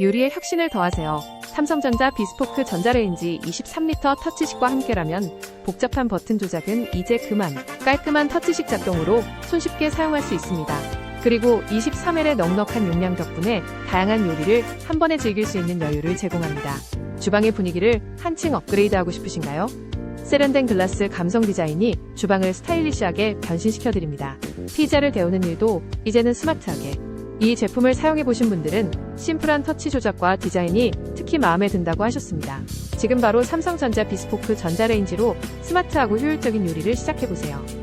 요리에 혁신을 더하세요. 삼성전자 비스포크 전자레인지 23리터 터치식과 함께라면 복잡한 버튼 조작은 이제 그만. 깔끔한 터치식 작동으로 손쉽게 사용할 수 있습니다. 그리고 23L의 넉넉한 용량 덕분에 다양한 요리를 한 번에 즐길 수 있는 여유를 제공합니다. 주방의 분위기를 한층 업그레이드하고 싶으신가요? 세련된 글라스 감성 디자인이 주방을 스타일리시하게 변신시켜드립니다. 피자를 데우는 일도 이제는 스마트하게. 이 제품을 사용해보신 분들은 심플한 터치 조작과 디자인이 특히 마음에 든다고 하셨습니다. 지금 바로 삼성전자 비스포크 전자레인지로 스마트하고 효율적인 요리를 시작해보세요.